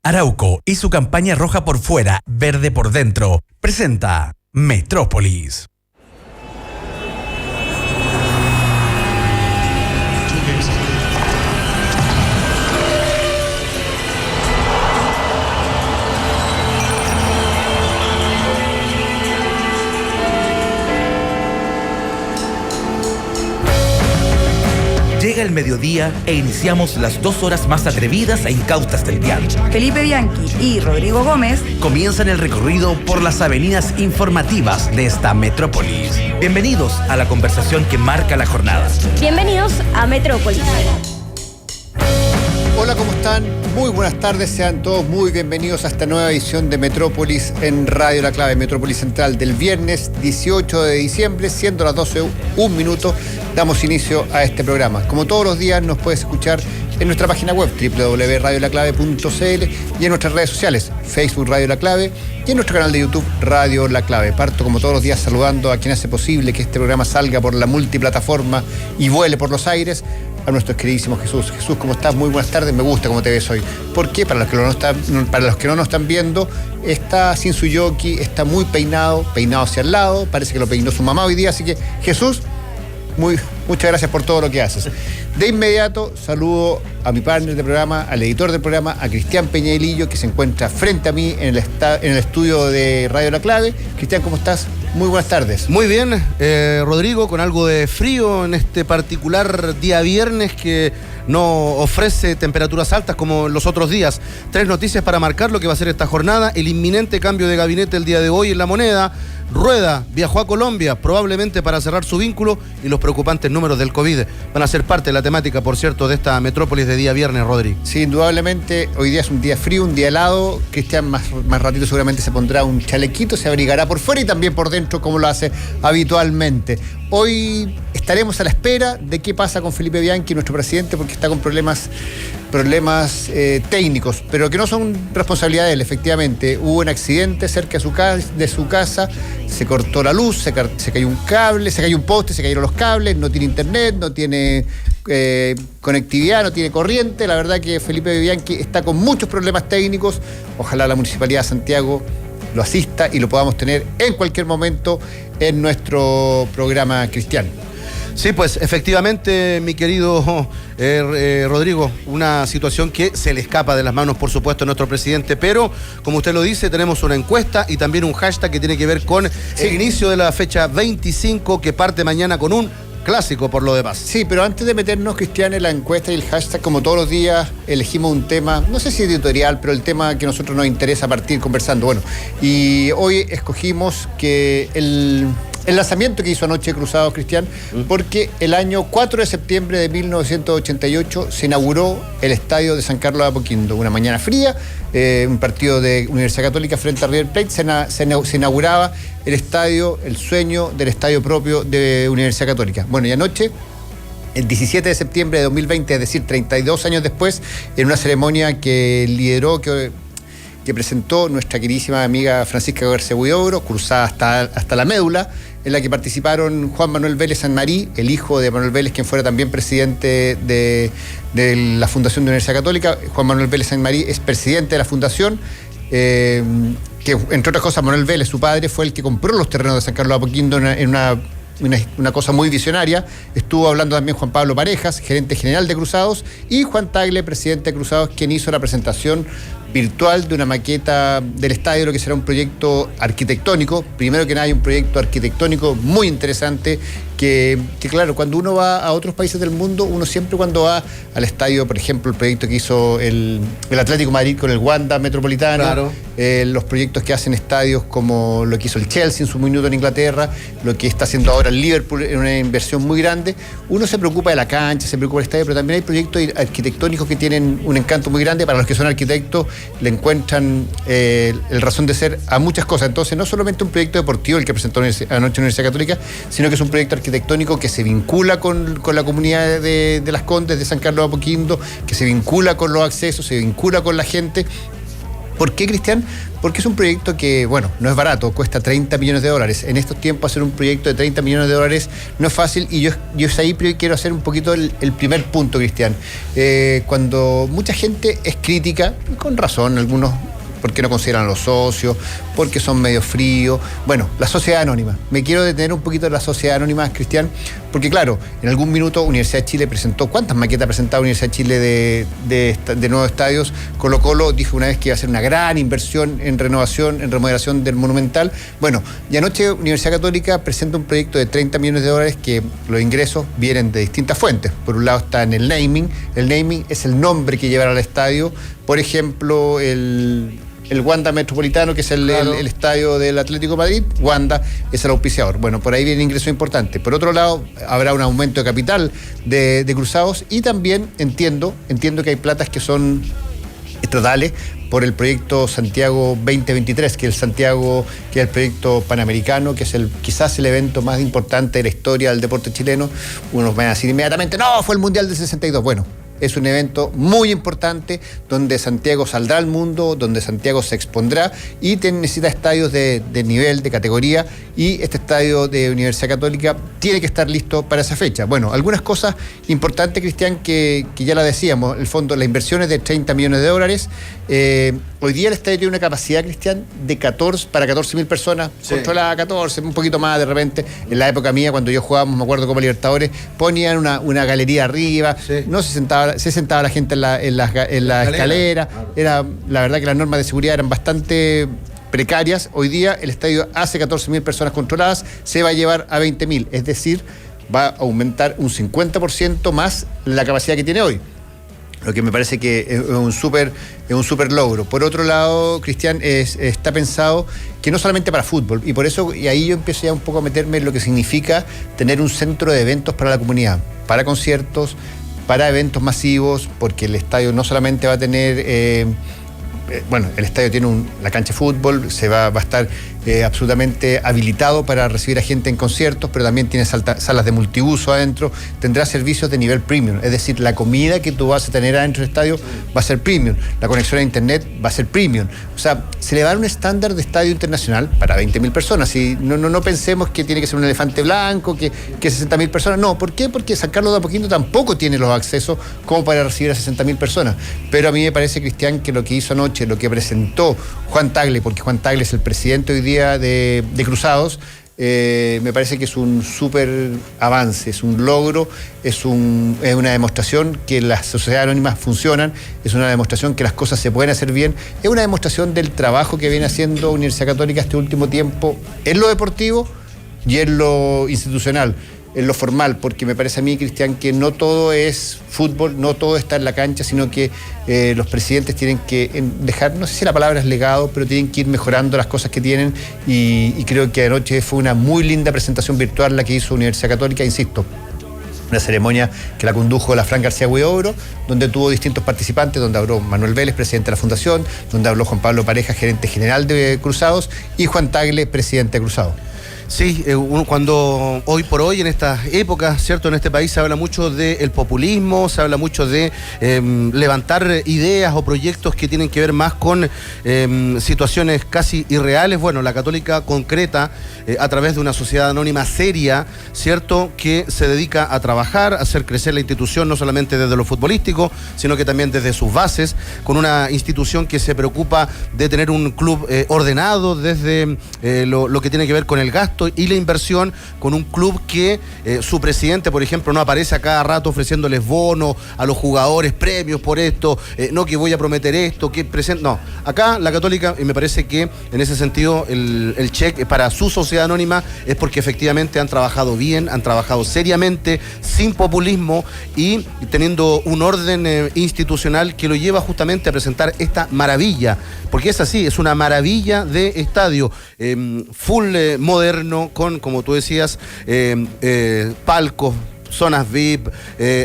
Arauco y su campaña roja por fuera, verde por dentro, presenta Metrópolis. Llega el mediodía e iniciamos las 2 horas más atrevidas e incautas del día. Felipe Bianchi y Rodrigo Gómez comienzan el recorrido por las avenidas informativas de esta metrópolis. Bienvenidos a la conversación que marca la jornada. Bienvenidos a Metrópolis. Hola, ¿cómo están? Muy buenas tardes, sean todos muy bienvenidos a esta nueva edición de Metrópolis en Radio La Clave, Metrópolis Central del viernes 18 de diciembre, siendo las 12:01, damos inicio a este programa. Como todos los días nos puedes escuchar en nuestra página web www.radiolaclave.cl y en nuestras redes sociales, Facebook Radio La Clave y en nuestro canal de YouTube Radio La Clave. Parto como todos los días saludando a quien hace posible que este programa salga por la multiplataforma y vuele por los aires, a nuestro queridísimo Jesús. Jesús, ¿cómo estás? Muy buenas tardes, me gusta cómo te ves hoy. Porque para los que no nos están viendo, está sin su jockey, está muy peinado hacia el lado, parece que lo peinó su mamá hoy día, así que Jesús, muchas gracias por todo lo que haces. De inmediato saludo a mi partner de programa, al editor del programa, a Cristian Peñailillo, que se encuentra frente a mí en el estudio de Radio La Clave. Cristian, ¿cómo estás? Muy buenas tardes. Muy bien, Rodrigo, con algo de frío en este particular día viernes que no ofrece temperaturas altas como los otros días. 3 noticias para marcar lo que va a ser esta jornada: el inminente cambio de gabinete el día de hoy en La Moneda. Rueda viajó a Colombia, probablemente para cerrar su vínculo, y los preocupantes números del COVID van a ser parte de la temática, por cierto, de esta metrópolis de día viernes, Rodri. Sí, indudablemente, hoy día es un día frío, un día helado. Cristian más ratito seguramente se pondrá un chalequito, se abrigará por fuera y también por dentro, como lo hace habitualmente. Hoy estaremos a la espera de qué pasa con Felipe Bianchi, nuestro presidente, porque está con problemas técnicos, pero que no son responsabilidad de él, efectivamente. Hubo un accidente cerca de su casa, se cortó la luz, se cayó un cable, se cayó un poste, se cayeron los cables, no tiene internet, no tiene conectividad, no tiene corriente. La verdad que Felipe Bianchi está con muchos problemas técnicos. Ojalá la Municipalidad de Santiago lo asista y lo podamos tener en cualquier momento en nuestro programa, Cristian. Sí, pues efectivamente, mi querido Rodrigo, una situación que se le escapa de las manos, por supuesto, a nuestro presidente, pero como usted lo dice, tenemos una encuesta y también un hashtag que tiene que ver con el inicio de la fecha 25, que parte mañana con un clásico por lo demás. Sí, pero antes de meternos, Cristian, en la encuesta y el hashtag, como todos los días, elegimos un tema, no sé si editorial, pero el tema que a nosotros nos interesa partir conversando. Bueno, y hoy escogimos que el lanzamiento que hizo anoche Cruzados, Cristian, porque el año 4 de septiembre de 1988 se inauguró el estadio de San Carlos de Apoquindo. Una mañana fría, un partido de Universidad Católica frente a River Plate, se inauguraba el estadio, el sueño del estadio propio de Universidad Católica. Bueno, y anoche, el 17 de septiembre de 2020, es decir, 32 años después, en una ceremonia que lideró, que presentó nuestra queridísima amiga Francisca García Huidobro, cruzada hasta la médula, en la que participaron Juan Manuel Vélez Sanmarí, el hijo de Manuel Vélez, quien fuera también presidente de la Fundación de Universidad Católica. Juan Manuel Vélez Sanmarí es presidente de la Fundación, que entre otras cosas Manuel Vélez, su padre, fue el que compró los terrenos de San Carlos de Apoquindo en una cosa muy visionaria. Estuvo hablando también Juan Pablo Parejas, gerente general de Cruzados, y Juan Tagle, presidente de Cruzados, quien hizo la presentación virtual de una maqueta del estadio, lo que será un proyecto arquitectónico. Primero que nada, hay un proyecto arquitectónico muy interesante que claro, cuando uno va a otros países del mundo, uno siempre cuando va al estadio, por ejemplo, el proyecto que hizo el Atlético de Madrid con el Wanda Metropolitano, claro, los proyectos que hacen estadios como lo que hizo el Chelsea en su minuto en Inglaterra, lo que está haciendo ahora el Liverpool en una inversión muy grande, uno se preocupa de la cancha, se preocupa del estadio, pero también hay proyectos arquitectónicos que tienen un encanto muy grande. Para los que son arquitectos, le encuentran el razón de ser a muchas cosas. Entonces, no solamente un proyecto deportivo el que presentó anoche la Universidad Católica, sino que es un proyecto arquitectónico que se vincula con la comunidad de Las Condes, de San Carlos de Apoquindo, que se vincula con los accesos, se vincula con la gente. ¿Por qué, Cristian? Porque es un proyecto que, bueno, no es barato, cuesta $30 millones. En estos tiempos hacer un proyecto de $30 millones no es fácil, y yo ahí quiero hacer un poquito el primer punto, Cristian. Cuando mucha gente es crítica, y con razón, algunos porque no consideran a los socios, porque son medio fríos. Bueno, la sociedad anónima. Me quiero detener un poquito en la sociedad anónima, Cristian, porque claro, en algún minuto Universidad de Chile presentó, ¿cuántas maquetas presentaba Universidad de Chile de nuevos estadios? Colo-Colo dijo una vez que iba a hacer una gran inversión en renovación, en remodelación del Monumental. Bueno, y anoche Universidad Católica presenta un proyecto de $30 millones que los ingresos vienen de distintas fuentes. Por un lado está en el naming es el nombre que llevará al estadio. Por ejemplo, el Wanda Metropolitano, que es el estadio del Atlético de Madrid. Wanda es el auspiciador. Bueno, por ahí viene ingreso importante. Por otro lado, habrá un aumento de capital de Cruzados, y también entiendo que hay platas que son estatales por el proyecto Santiago 2023, que es el proyecto panamericano, que es quizás el evento más importante de la historia del deporte chileno. Unos van a decir inmediatamente, no, fue el Mundial del 62. Bueno, es un evento muy importante donde Santiago saldrá al mundo, donde Santiago se expondrá, y necesita estadios de nivel, de categoría, y este estadio de Universidad Católica tiene que estar listo para esa fecha. Bueno, algunas cosas importantes, Cristian, que ya la decíamos, el fondo, las inversiones de $30 millones. Hoy día el estadio tiene una capacidad, Cristian, para 14.000 personas, sí. Controlada 14, un poquito más de repente. En la época mía, cuando yo jugábamos, me acuerdo, Copa Libertadores, ponían una galería arriba, sí. No se sentaba la gente en la escalera. Era, la verdad que las normas de seguridad eran bastante precarias. Hoy día el estadio hace 14.000 personas controladas, se va a llevar a 20.000, es decir, va a aumentar un 50% más la capacidad que tiene hoy. Lo que me parece que es un súper logro. Por otro lado, Cristian, está pensado que no solamente para fútbol, y por eso, y ahí yo empiezo ya un poco a meterme en lo que significa tener un centro de eventos para la comunidad, para conciertos, para eventos masivos, porque el estadio no solamente va a tener, el estadio tiene la cancha de fútbol, va a estar absolutamente habilitado para recibir a gente en conciertos, pero también tiene salas de multiuso adentro, tendrá servicios de nivel premium, es decir, la comida que tú vas a tener adentro del estadio va a ser premium, la conexión a internet va a ser premium, o sea, se le va a dar un estándar de estadio internacional para 20.000 personas, y no pensemos que tiene que ser un elefante blanco, que 60.000 personas, no, ¿por qué? Porque San Carlos de Apoquindo tampoco tiene los accesos como para recibir a 60.000 personas, pero a mí me parece, Cristian, que lo que hizo anoche, lo que presentó Juan Tagle, porque Juan Tagle es el presidente hoy día de Cruzados, me parece que es un súper avance, es un logro, es una demostración que las sociedades anónimas funcionan, es una demostración que las cosas se pueden hacer bien, es una demostración del trabajo que viene haciendo Universidad Católica este último tiempo en lo deportivo y en lo institucional, en lo formal, porque me parece a mí, Cristian, que no todo es fútbol, no todo está en la cancha, sino que los presidentes tienen que dejar, no sé si la palabra es legado, pero tienen que ir mejorando las cosas que tienen, y creo que anoche fue una muy linda presentación virtual la que hizo Universidad Católica, insisto, una ceremonia que la condujo la Fran García Huidobro, donde tuvo distintos participantes, donde habló Manuel Vélez, presidente de la Fundación, donde habló Juan Pablo Pareja, gerente general de Cruzados, y Juan Tagle, presidente de Cruzados. Sí, cuando hoy por hoy, en estas épocas, ¿cierto? En este país se habla mucho del populismo, se habla mucho de levantar ideas o proyectos que tienen que ver más con situaciones casi irreales. Bueno, la Católica concreta a través de una sociedad anónima seria, ¿cierto? Que se dedica a trabajar, a hacer crecer la institución, no solamente desde lo futbolístico, sino que también desde sus bases, con una institución que se preocupa de tener un club ordenado desde lo que tiene que ver con el gasto y la inversión, con un club que su presidente, por ejemplo, no aparece a cada rato ofreciéndoles bonos a los jugadores, premios por esto, no que voy a prometer esto, que presente. No, acá la Católica, y me parece que en ese sentido el check para su sociedad anónima es porque efectivamente han trabajado bien, han trabajado seriamente, sin populismo y teniendo un orden institucional que lo lleva justamente a presentar esta maravilla, porque es así, es una maravilla de estadio, full moderno, con, como tú decías, palcos, zonas VIP,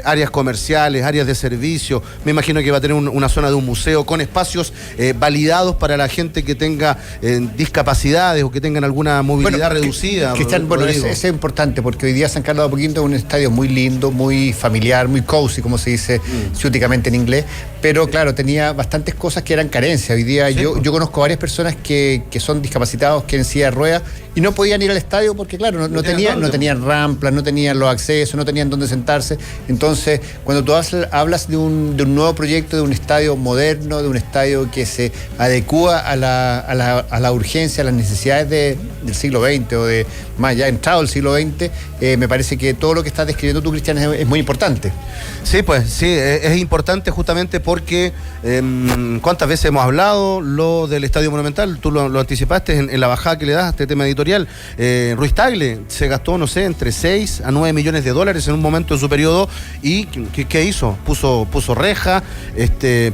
áreas comerciales, áreas de servicio. Me imagino que va a tener una zona de un museo con espacios validados para la gente que tenga discapacidades o que tengan alguna movilidad reducida. Cristian, eso es importante porque hoy día San Carlos de Apoquindo es un estadio muy lindo, muy familiar, muy cozy, como se dice ciúticamente en inglés, Pero claro, tenía bastantes cosas que eran carencias. Hoy día Sí, yo conozco varias personas que son discapacitados, que en silla de ruedas, y no podían ir al estadio porque, claro, no tenían ramplas, no tenían los accesos, no tenían dónde sentarse. Entonces, cuando tú hablas de un nuevo proyecto, de un estadio moderno, de un estadio que se adecúa a la urgencia, a las necesidades del siglo XX o de más ya entrado el siglo XX, me parece que todo lo que estás describiendo tú, Cristian, es muy importante. Sí, pues sí, es importante justamente porque cuántas veces hemos hablado lo del Estadio Monumental, tú lo anticipaste en la bajada que le das a este tema editorial. Ruiz Tagle se gastó, no sé, entre 6 a 9 millones de dólares en un momento en su periodo y ¿qué hizo? Puso reja,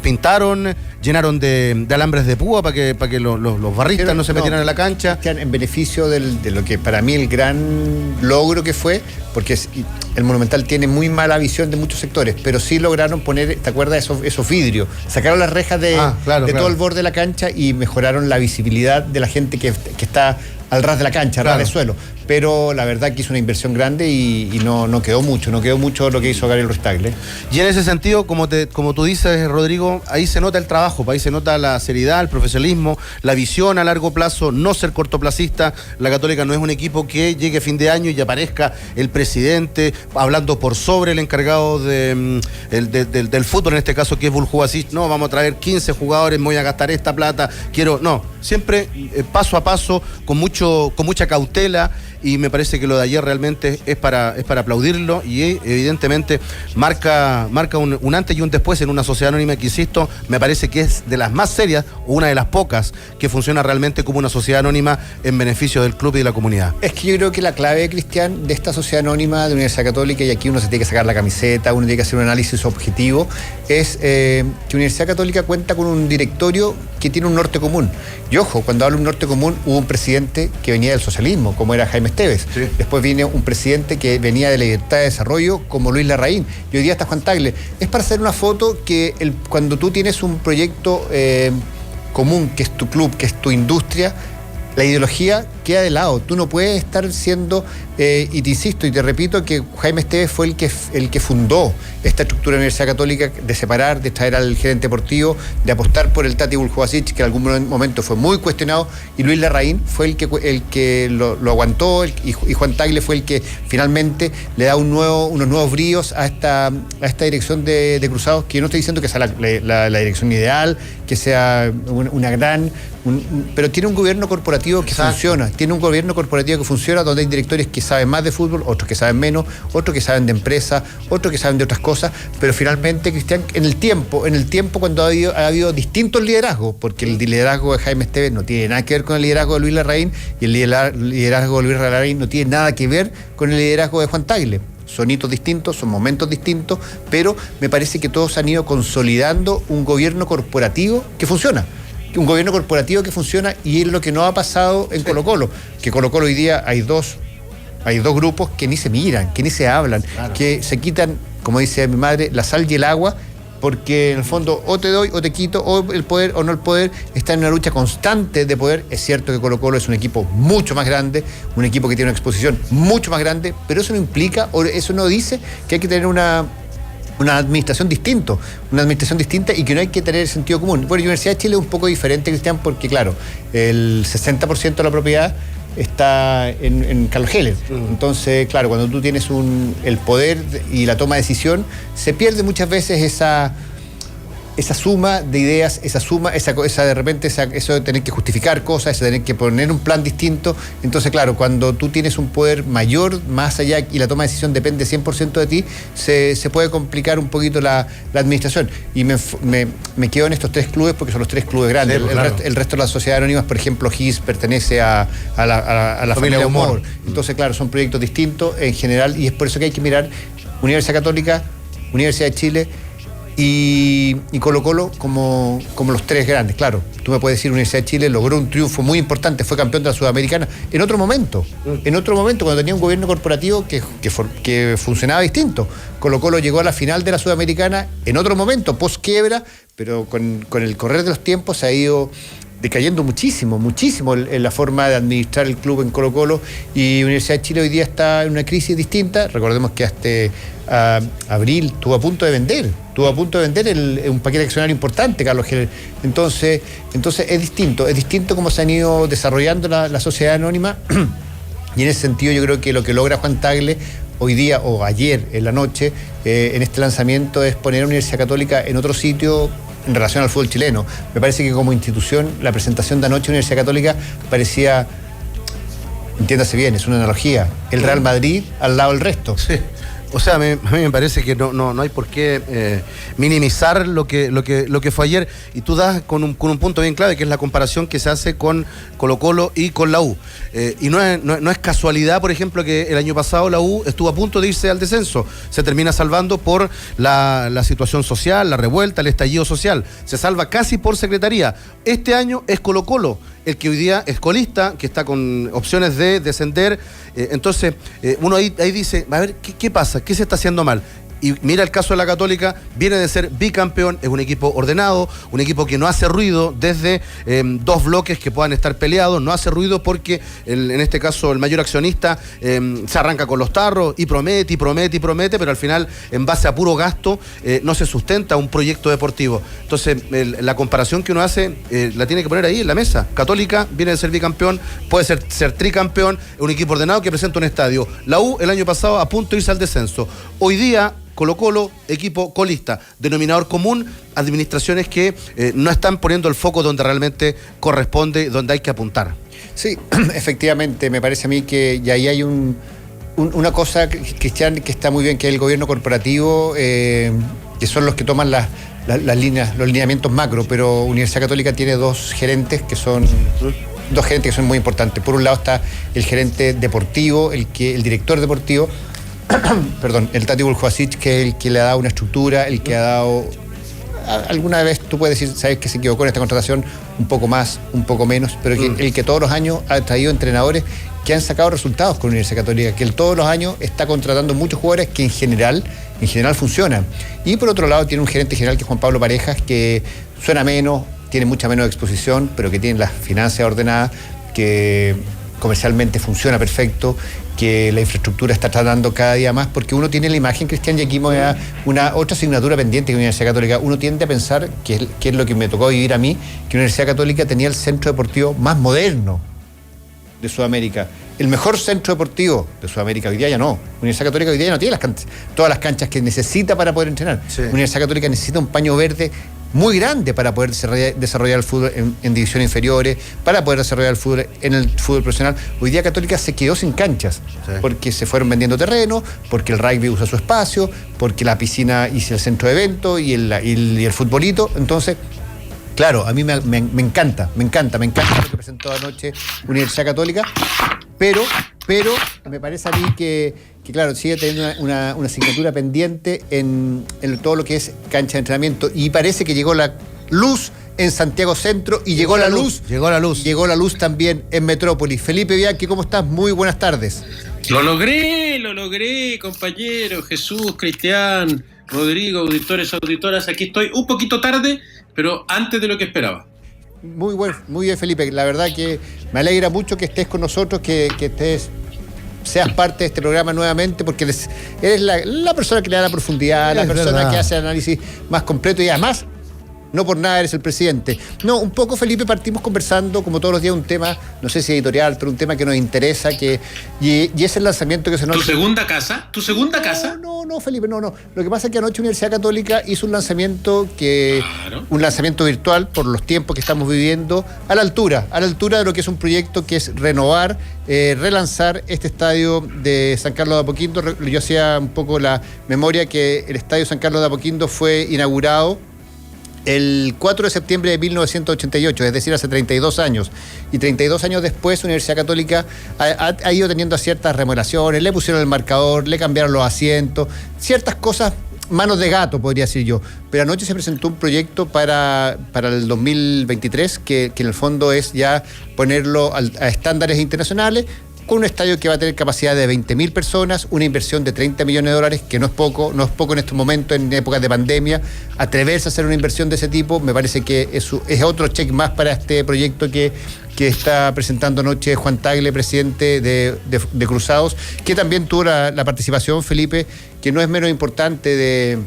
pintaron, llenaron de alambres de púa para que los barristas no se metieran en la cancha. En beneficio de lo que para mí el gran logro que fue, porque el Monumental tiene muy mala visión de muchos sectores, pero sí lograron poner, ¿te acuerdas? Esos vidrios. Sacaron las rejas de todo el borde de la cancha y mejoraron la visibilidad de la gente que está al ras de la cancha, al ras del suelo. Pero la verdad que hizo una inversión grande y no quedó mucho lo que hizo Gabriel Ruiz Tagle. Y en ese sentido, como tú dices, Rodrigo, ahí se nota el trabajo, ahí se nota la seriedad, el profesionalismo, la visión a largo plazo, no ser cortoplacista. La Católica no es un equipo que llegue a fin de año y aparezca el presidente hablando por sobre el encargado del fútbol, en este caso que es Buljubasic. No, vamos a traer 15 jugadores, me voy a gastar esta plata, no, siempre paso a paso, con mucha cautela. Y me parece que lo de ayer realmente es para aplaudirlo y evidentemente marca un antes y un después en una sociedad anónima que, insisto, me parece que es de las más serias o una de las pocas que funciona realmente como una sociedad anónima en beneficio del club y de la comunidad. Es que yo creo que la clave, Cristian, de esta sociedad anónima de Universidad Católica, y aquí uno se tiene que sacar la camiseta, uno tiene que hacer un análisis objetivo, es que Universidad Católica cuenta con un directorio que tiene un norte común. Y ojo, cuando hablo de un norte común, hubo un presidente que venía del socialismo, como era Jaime Esteves. Sí. Después viene un presidente que venía de la Libertad de Desarrollo, como Luis Larraín. Y hoy día está Juan Tagle. Es para hacer una foto que cuando tú tienes un proyecto común, que es tu club, que es tu industria, la ideología queda de lado. Tú no puedes estar siendo, y te insisto y te repito, que Jaime Esteves fue el que fundó esta estructura de la Universidad Católica, de separar, de traer al gerente deportivo, de apostar por el Tati Buljubasic, que en algún momento fue muy cuestionado, y Luis Larraín fue el que lo aguantó, y Juan Tagle fue el que finalmente le da unos nuevos bríos a esta dirección de Cruzados, que yo no estoy diciendo que sea la dirección ideal, que sea una gran... pero tiene un gobierno corporativo que funciona, donde hay directores que saben más de fútbol, otros que saben menos, otros que saben de empresa, otros que saben de otras cosas, pero finalmente, Cristian, en el tiempo cuando ha habido distintos liderazgos, porque el liderazgo de Jaime Esteves no tiene nada que ver con el liderazgo de Luis Larraín, y el liderazgo de Luis Larraín no tiene nada que ver con el liderazgo de Juan Tagle. Son hitos distintos, son momentos distintos, pero me parece que todos han ido consolidando un gobierno corporativo que funciona. Un gobierno corporativo que funciona, y es lo que no ha pasado en Colo-Colo. Que Colo-Colo hoy día hay dos grupos que ni se miran, que ni se hablan, claro, que se quitan, como dice mi madre, la sal y el agua, porque en el fondo o te doy o te quito, o el poder o no el poder, está en una lucha constante de poder. Es cierto que Colo-Colo es un equipo mucho más grande, un equipo que tiene una exposición mucho más grande, pero eso no implica, o eso no dice que hay que tener una administración distinta, y que no hay que tener sentido común. Bueno, Universidad de Chile es un poco diferente, Cristian, porque claro, el 60% de la propiedad está en Carlos Heller. Entonces, claro, cuando tú tienes el poder y la toma de decisión, se pierde muchas veces esa suma de ideas, esa de repente, eso de tener que justificar cosas, eso de tener que poner un plan distinto. Entonces, claro, cuando tú tienes un poder mayor, más allá, y la toma de decisión depende 100% de ti, se puede complicar un poquito la administración. Y me quedo en estos tres clubes porque son los tres clubes grandes. Sí, claro. El resto de las sociedades anónimas, por ejemplo, GIS pertenece a la familia de Humor. Entonces, claro, son proyectos distintos en general, y es por eso que hay que mirar Universidad Católica, Universidad de Chile y Colo-Colo como los tres grandes. Claro, tú me puedes decir, Universidad de Chile logró un triunfo muy importante, fue campeón de la Sudamericana en otro momento, cuando tenía un gobierno corporativo que funcionaba distinto. Colo-Colo llegó a la final de la Sudamericana en otro momento, post quiebra, pero con el correr de los tiempos se ha ido decayendo muchísimo en la forma de administrar el club en Colo-Colo, y Universidad de Chile hoy día está en una crisis distinta. Recordemos que hasta abril estuvo a punto de vender un paquete accionario importante, Carlos Heller. Entonces es distinto cómo se han ido desarrollando la sociedad anónima. Y en ese sentido yo creo que lo que logra Juan Tagle hoy día o ayer en la noche en este lanzamiento es poner a Universidad Católica en otro sitio en relación al fútbol chileno. Me parece que como institución la presentación de anoche de Universidad Católica parecía, entiéndase bien, es una analogía, el Real Madrid al lado del resto. Sí. O sea, a mí me parece que no hay por qué minimizar lo que fue ayer. Y tú das con un punto bien clave, que es la comparación que se hace con Colo-Colo y con la U. Y no es casualidad, por ejemplo, que el año pasado la U estuvo a punto de irse al descenso. Se termina salvando por la situación social, la revuelta, el estallido social. Se salva casi por secretaría. Este año es Colo-Colo el que hoy día es colista, que está con opciones de descender. Entonces, uno ahí dice, a ver, ¿qué pasa? ¿Qué se está haciendo mal? Y mira el caso de la Católica, viene de ser bicampeón, es un equipo ordenado, un equipo que no hace ruido desde dos bloques que puedan estar peleados, no hace ruido porque en este caso el mayor accionista se arranca con los tarros y promete, pero al final en base a puro gasto no se sustenta un proyecto deportivo. Entonces la comparación que uno hace la tiene que poner ahí en la mesa. Católica viene de ser bicampeón, puede ser tricampeón, un equipo ordenado que presenta un estadio. La U el año pasado a punto de irse al descenso. Hoy día Colo-Colo, equipo colista, denominador común, administraciones que no están poniendo el foco donde realmente corresponde, donde hay que apuntar. Sí, efectivamente, me parece a mí que ya ahí hay una cosa, Cristian, que está muy bien, que es el gobierno corporativo, que son los que toman las líneas, los lineamientos macro, pero Universidad Católica tiene dos gerentes que son muy importantes. Por un lado está el gerente deportivo, el director deportivo, perdón, el Tati Buljovasic, que es el que le ha dado una estructura, el que ha dado... Alguna vez tú puedes decir, sabes que se equivocó en esta contratación, un poco más, un poco menos, pero el que todos los años ha traído entrenadores que han sacado resultados con la Universidad Católica, que él todos los años está contratando muchos jugadores que en general funcionan. Y por otro lado tiene un gerente general que es Juan Pablo Parejas, que suena menos, tiene mucha menos exposición, pero que tiene las finanzas ordenadas, que comercialmente funciona perfecto, que la infraestructura está tratando cada día más, porque uno tiene la imagen, Cristian, y aquí me da una otra asignatura pendiente de la Universidad Católica. Uno tiende a pensar, que es lo que me tocó vivir a mí, que la Universidad Católica tenía el centro deportivo más moderno de Sudamérica. El mejor centro deportivo de Sudamérica hoy día ya no. La Universidad Católica hoy día ya no tiene todas las canchas que necesita para poder entrenar. Sí. La Universidad Católica necesita un paño verde muy grande para poder desarrollar el fútbol en divisiones inferiores, para poder desarrollar el fútbol en el fútbol profesional. Hoy día Católica se quedó sin canchas, sí, porque se fueron vendiendo terreno, porque el rugby usa su espacio, porque la piscina hizo el centro de eventos y el futbolito. Entonces, claro, a mí me encanta lo que presentó anoche Universidad Católica, pero me parece a mí que claro, sigue teniendo una asignatura pendiente en todo lo que es cancha de entrenamiento, y parece que llegó la luz en Santiago Centro y llegó la luz también en Metrópolis. Felipe Bianchi, ¿cómo estás? Muy buenas tardes. Lo logré, compañero, Jesús, Cristian, Rodrigo, auditores, auditoras, aquí estoy un poquito tarde, pero antes de lo que esperaba. Muy bien, Felipe. La verdad que me alegra mucho que estés con nosotros, que seas parte de este programa nuevamente, porque eres la persona que le da la profundidad, la persona que hace el análisis más completo, y además, no por nada eres el presidente. No, un poco, Felipe, partimos conversando, como todos los días, un tema, no sé si editorial, pero un tema que nos interesa, y es el lanzamiento que se nos... ¿Tu segunda casa? No, Felipe, no. Lo que pasa es que anoche Universidad Católica hizo un lanzamiento un lanzamiento virtual, por los tiempos que estamos viviendo, a la altura de lo que es un proyecto que es renovar, relanzar este estadio de San Carlos de Apoquindo. Yo hacía un poco la memoria que el estadio San Carlos de Apoquindo fue inaugurado el 4 de septiembre de 1988, es decir, hace 32 años. Y 32 años después, Universidad Católica ha ido teniendo ciertas remodelaciones, le pusieron el marcador, le cambiaron los asientos, ciertas cosas, manos de gato, podría decir yo. Pero anoche se presentó un proyecto para el 2023, que en el fondo es ya ponerlo a estándares internacionales. con un estadio que va a tener capacidad de 20.000 personas, una inversión de $30 millones, que no es poco en estos momentos, en épocas de pandemia. Atreverse a hacer una inversión de ese tipo, me parece que es otro check más para este proyecto que está presentando anoche Juan Tagle, presidente de Cruzados, que también tuvo la participación, Felipe, que no es menos importante,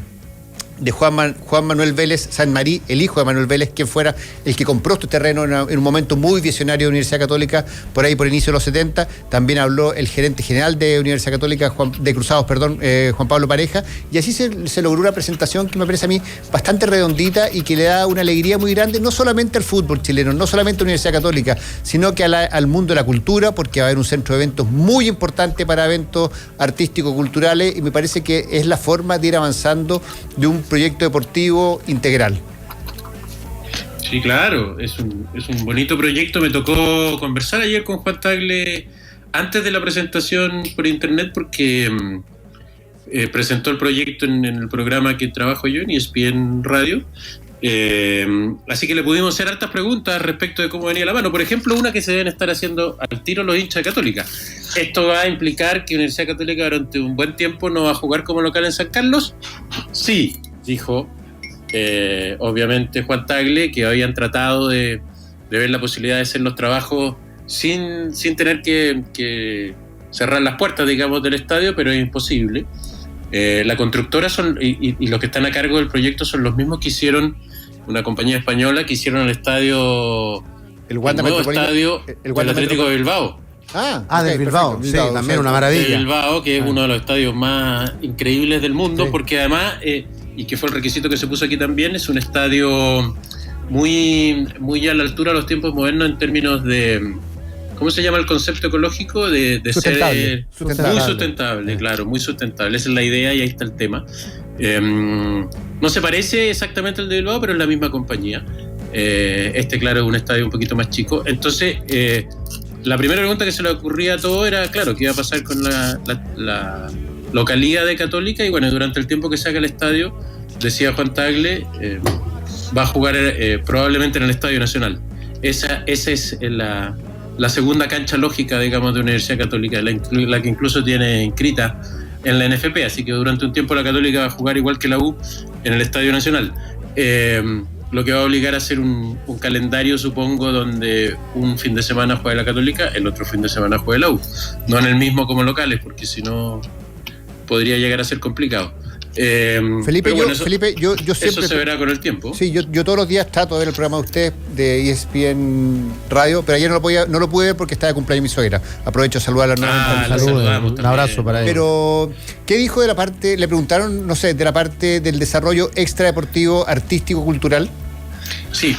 de Juan Manuel Vélez Saint-Marí, el hijo de Manuel Vélez, que fuera el que compró este terreno en un momento muy visionario de Universidad Católica, por ahí por inicio de los 70. También habló el gerente general de Universidad Católica, de Cruzados, Juan Pablo Pareja, y así se logró una presentación que me parece a mí bastante redondita y que le da una alegría muy grande, no solamente al fútbol chileno, no solamente a la Universidad Católica, sino que al mundo de la cultura, porque va a haber un centro de eventos muy importante para eventos artísticos, culturales, y me parece que es la forma de ir avanzando de un proyecto deportivo integral. Sí, claro, es un bonito proyecto. Me tocó conversar ayer con Juan Tagle antes de la presentación por internet, porque presentó el proyecto en el programa que trabajo yo, en ESPN Radio. Así que le pudimos hacer hartas preguntas respecto de cómo venía la mano. Por ejemplo, una que se deben estar haciendo al tiro los hinchas de Católica. ¿Esto va a implicar que Universidad Católica durante un buen tiempo no va a jugar como local en San Carlos? Sí, dijo obviamente Juan Tagle, que habían tratado de ver la posibilidad de hacer los trabajos sin tener que cerrar las puertas, digamos, del estadio, pero es imposible. La constructora y los que están a cargo del proyecto son los mismos que hicieron, una compañía española, que hicieron el estadio, el nuevo estadio del Atlético de Bilbao. Del Bilbao, sí, también una maravilla. De Bilbao, que es uno de los estadios más increíbles del mundo, sí. Porque además, y que fue el requisito que se puso aquí también, es un estadio muy, muy a la altura de los tiempos modernos en términos de, ¿cómo se llama el concepto ecológico? De sustentable. Ser muy sustentable, claro, muy sustentable. Esa es la idea y ahí está el tema. No se parece exactamente al de Bilbao, pero es la misma compañía. Claro, es un estadio un poquito más chico. Entonces, la primera pregunta que se le ocurría a todo era, claro, ¿qué iba a pasar con la localidad de Católica? Y bueno, durante el tiempo que se haga el estadio, decía Juan Tagle, va a jugar probablemente en el Estadio Nacional. Esa es la segunda cancha lógica, digamos, de Universidad Católica, la que incluso tiene inscrita en la NFP, así que durante un tiempo la Católica va a jugar igual que la U en el Estadio Nacional. Lo que va a obligar a hacer un calendario, supongo, donde un fin de semana juega la Católica, el otro fin de semana juega la U. No en el mismo como locales, porque si no podría llegar a ser complicado. Felipe, yo siempre... Eso se verá con el tiempo. Sí, yo todos los días trato de ver el programa de usted de ESPN Radio, pero ayer no lo pude ver porque estaba de cumpleaños mi suegra. Aprovecho a saludarla nuevamente. Un abrazo para ella. Pero, ¿qué dijo de la parte, le preguntaron, no sé, de la parte del desarrollo extradeportivo, artístico, cultural? Sí,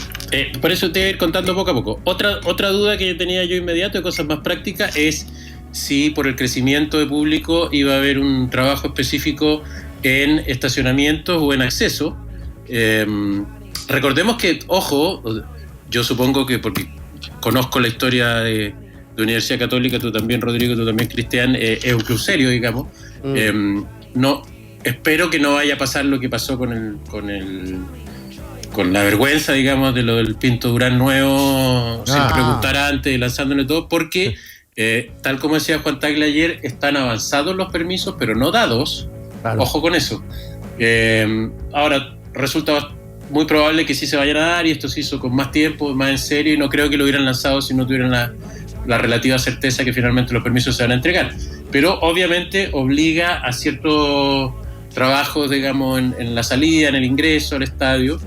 por eso te voy a ir contando poco a poco. Otra duda que tenía yo inmediato de cosas más prácticas es si por el crecimiento de público iba a haber un trabajo específico en estacionamientos o en acceso. Recordemos que, ojo, yo supongo que porque conozco la historia de Universidad Católica, tú también, Rodrigo, tú también, Cristian, es un club serio, digamos. No, espero que no vaya a pasar lo que pasó con la vergüenza, digamos, de lo del Pinto Durán nuevo, sin preguntar antes y lanzándole todo, porque tal como decía Juan Tagle ayer, están avanzados los permisos, pero no dados. Claro. Ojo con eso. Ahora, resulta muy probable que sí se vayan a dar, y esto se hizo con más tiempo, más en serio, y no creo que lo hubieran lanzado si no tuvieran la relativa certeza que finalmente los permisos se van a entregar. Pero obviamente obliga a ciertos trabajos, digamos, en la salida, en el ingreso al estadio.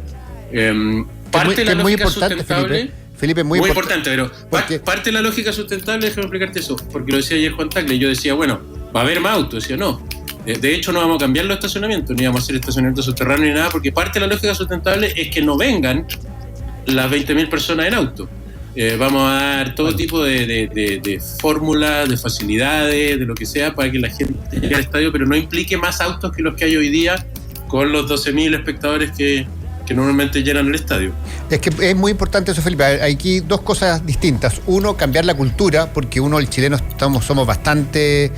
Parte de la lógica sustentable... Felipe, muy importante, pero parte de la lógica sustentable, déjame explicarte eso, porque lo decía ayer Juan Tagle, yo decía, bueno, va a haber más autos, decía, no. De hecho, no vamos a cambiar los estacionamientos, ni vamos a hacer estacionamientos subterráneos ni nada, porque parte de la lógica sustentable es que no vengan las 20.000 personas en auto. Vamos a dar todo tipo de fórmulas, de facilidades, de lo que sea, para que la gente llegue al estadio, pero no implique más autos que los que hay hoy día con los 12.000 espectadores que normalmente llenan el estadio. Es que es muy importante eso, Felipe. Hay aquí dos cosas distintas. Uno, cambiar la cultura, porque el chileno, estamos bastante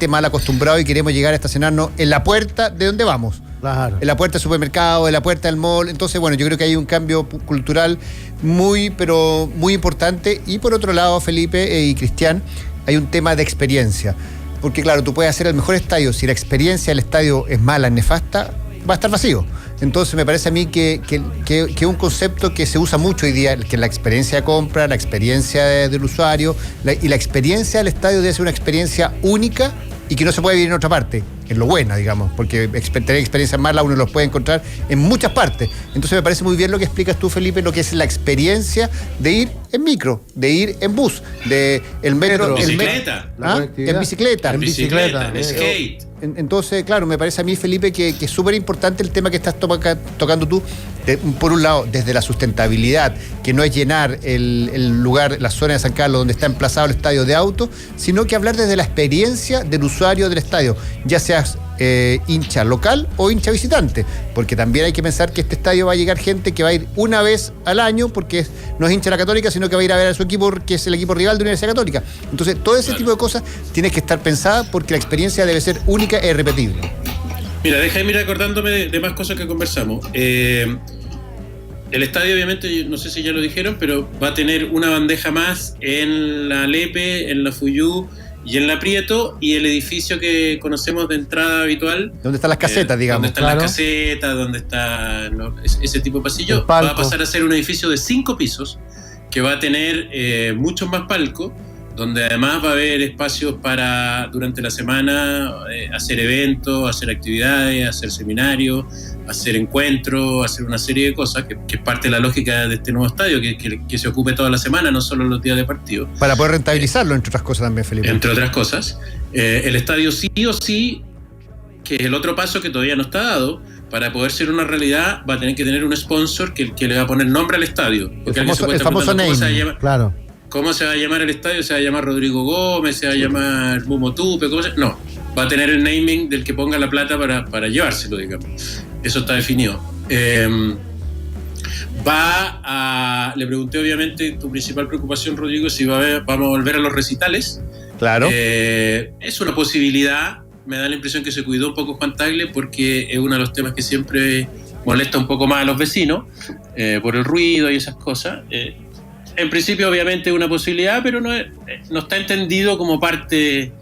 mal acostumbrados y queremos llegar a estacionarnos en la puerta de donde vamos. Claro. En la puerta del supermercado, en la puerta del mall. Entonces, bueno, yo creo que hay un cambio cultural muy importante. Y por otro lado, Felipe y Cristian, hay un tema de experiencia. Porque claro, tú puedes hacer el mejor estadio, si la experiencia del estadio es mala, es nefasta, va a estar vacío. Entonces me parece a mí que un concepto que se usa mucho hoy día, que la experiencia de compra, la experiencia del usuario, y la experiencia del estadio debe ser una experiencia única y que no se puede vivir en otra parte, en lo buena, digamos, porque tener experiencias malas uno los puede encontrar en muchas partes. Entonces me parece muy bien lo que explicas tú, Felipe, lo que es la experiencia de ir en micro, de ir en bus, de el metro, bicicleta, en bicicleta, en skate. Entonces, claro, me parece a mí, Felipe, que es súper importante el tema que estás tocando tú. Por un lado, desde la sustentabilidad, que no es llenar el lugar, la zona de San Carlos donde está emplazado el estadio de autos, sino que hablar desde la experiencia del usuario del estadio, ya seas hincha local o hincha visitante, porque también hay que pensar que este estadio va a llegar gente que va a ir una vez al año, porque no es hincha de la Católica, sino que va a ir a ver a su equipo, que es el equipo rival de la Universidad Católica. Entonces, todo ese tipo de cosas tiene que estar pensada porque la experiencia debe ser única e irrepetible. Mira, déjame ir acordándome de más cosas que conversamos. El estadio, obviamente, no sé si ya lo dijeron, pero va a tener una bandeja más en la Lepe, en la Fuyú y en la Prieto, y el edificio que conocemos de entrada habitual. ¿Dónde están las casetas, digamos? Donde están las casetas, donde está ese tipo de pasillo. Va a pasar a ser un edificio de 5 pisos que va a tener muchos más palcos, donde además va a haber espacios para, durante la semana, hacer eventos, hacer actividades, hacer seminarios, hacer encuentros, hacer una serie de cosas, que es parte de la lógica de este nuevo estadio, que se ocupe toda la semana, no solo los días de partido. Para poder rentabilizarlo, entre otras cosas también, Felipe. Entre otras cosas. El estadio sí o sí, que es el otro paso que todavía no está dado, para poder ser una realidad, va a tener que tener un sponsor que le va a poner nombre al estadio. Porque el famoso naming, claro. ¿Cómo se va a llamar el estadio? ¿Se va a llamar Rodrigo Gómez? ¿Se va a llamar Mumo Tupe? No, va a tener el naming del que ponga la plata para llevárselo, digamos. Eso está definido. Le pregunté obviamente tu principal preocupación, Rodrigo, si vamos a volver a los recitales. Claro. Es una posibilidad. Me da la impresión que se cuidó un poco Juan Tagle, porque es uno de los temas que siempre molesta un poco más a los vecinos, por el ruido y esas cosas. En principio, obviamente, es una posibilidad, pero no está entendido como parte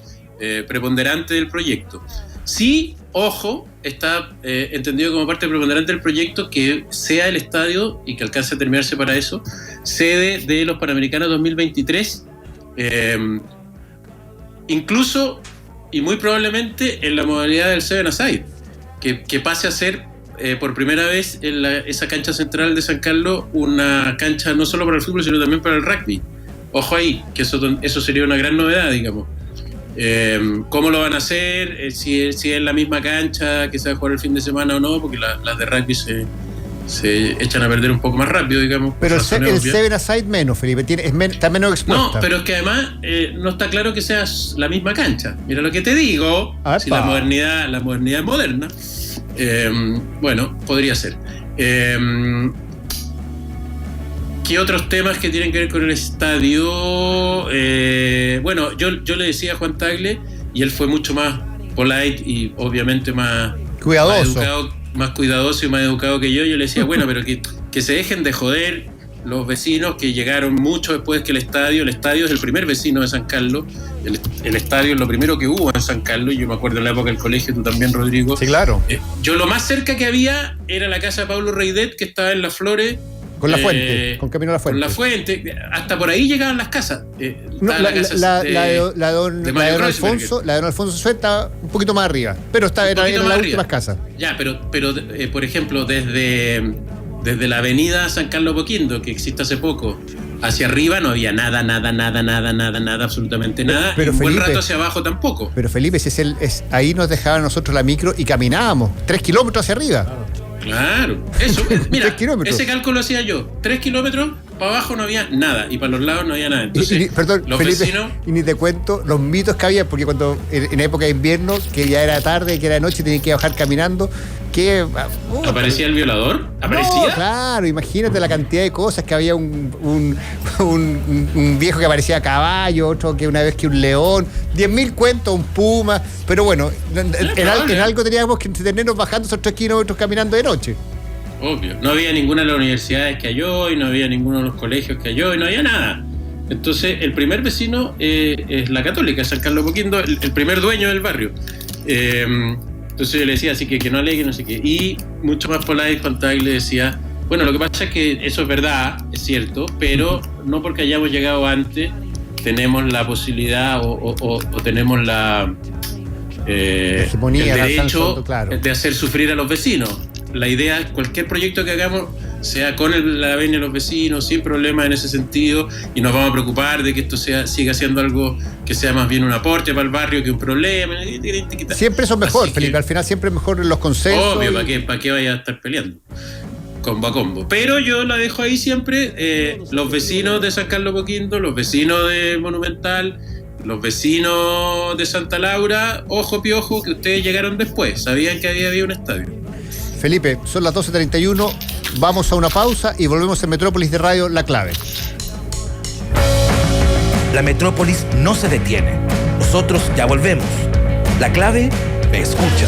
preponderante del proyecto. Sí, ojo, está entendido como parte preponderante del proyecto que sea el estadio, y que alcance a terminarse para eso, sede de los Panamericanos 2023, incluso y muy probablemente en la modalidad del Seven Aside, que pase a ser por primera vez en esa cancha central de San Carlos una cancha no solo para el fútbol, sino también para el rugby. Ojo ahí, que eso sería una gran novedad, digamos. ¿Cómo lo van a hacer? Si es la misma cancha que se va a jugar el fin de semana o no, porque las de rugby se echan a perder un poco más rápido, digamos. Pero el Seven Aside menos, Felipe, está menos expuesta. No, pero es que además no está claro que sea la misma cancha. Mira lo que te digo, si la modernidad es moderna. Bueno, podría ser. ¿Qué otros temas que tienen que ver con el estadio? Bueno, yo le decía a Juan Tagle, y él fue mucho más polite y obviamente más cuidadoso y más educado que yo. Yo le decía, bueno, pero que se dejen de joder los vecinos que llegaron mucho después que el estadio es el primer vecino de San Carlos. El estadio es lo primero que hubo en San Carlos. Yo me acuerdo en la época del colegio, tú también, Rodrigo. Sí, claro. Yo lo más cerca que había era la casa de Pablo Reidet, que estaba en Las Flores. Con la fuente, con camino a la fuente. Con la fuente, hasta por ahí llegaban las casas. La de don Alfonso Suet está un poquito más arriba, pero era las últimas casas. Ya, pero por ejemplo, desde la avenida San Carlos Poquindo, que existe hace poco, hacia arriba no había nada, absolutamente nada. Pero y un Felipe, buen rato hacia abajo tampoco. Pero Felipe, ahí nos dejaban nosotros la micro y caminábamos 3 kilómetros hacia arriba. Claro, eso, mira, 3 kilómetros. Ese cálculo hacía yo. 3 kilómetros, para abajo no había nada, y para los lados no había nada. Entonces, perdón, los Felipe, vecinos... y ni te cuento los mitos que había, porque cuando en época de invierno, que ya era tarde, que era noche, tenías que bajar caminando, que... ¿Aparecía el violador? ¿Aparecía? No, claro, imagínate la cantidad de cosas, que había un viejo que aparecía a caballo, otro que una vez que un león, 10.000 cuentos, un puma, pero bueno, en algo teníamos que entretenernos bajando esos 3 kilómetros caminando de noche. Obvio, no había ninguna de las universidades que hay hoy, no había ninguno de los colegios que hay hoy, no había nada. Entonces, el primer vecino es la Católica, San Carlos de Apoquindo, el primer dueño del barrio. Entonces yo le decía así que no alegue, no sé qué. Y mucho más polite contaba y le decía, bueno, lo que pasa es que eso es verdad, es cierto, pero no porque hayamos llegado antes tenemos la posibilidad o tenemos la hegemonía, el derecho claro, de hacer sufrir a los vecinos. La idea, cualquier proyecto que hagamos, sea con la venia de los vecinos, sin problemas en ese sentido, y nos vamos a preocupar de que esto siga siendo algo que sea más bien un aporte para el barrio que un problema. Siempre eso es mejor, Felipe, al final siempre es mejor los consensos. Obvio, ¿para qué vaya a estar peleando? Combo a combo. Pero yo la dejo ahí siempre, los vecinos de San Carlos de Apoquindo, los vecinos de Monumental, los vecinos de Santa Laura, ojo piojo, que ustedes llegaron después, sabían que había un estadio. Felipe, son las 12:31, vamos a una pausa y volvemos en Metrópolis de Radio La Clave. La Metrópolis no se detiene. Nosotros ya volvemos. La Clave me escucha.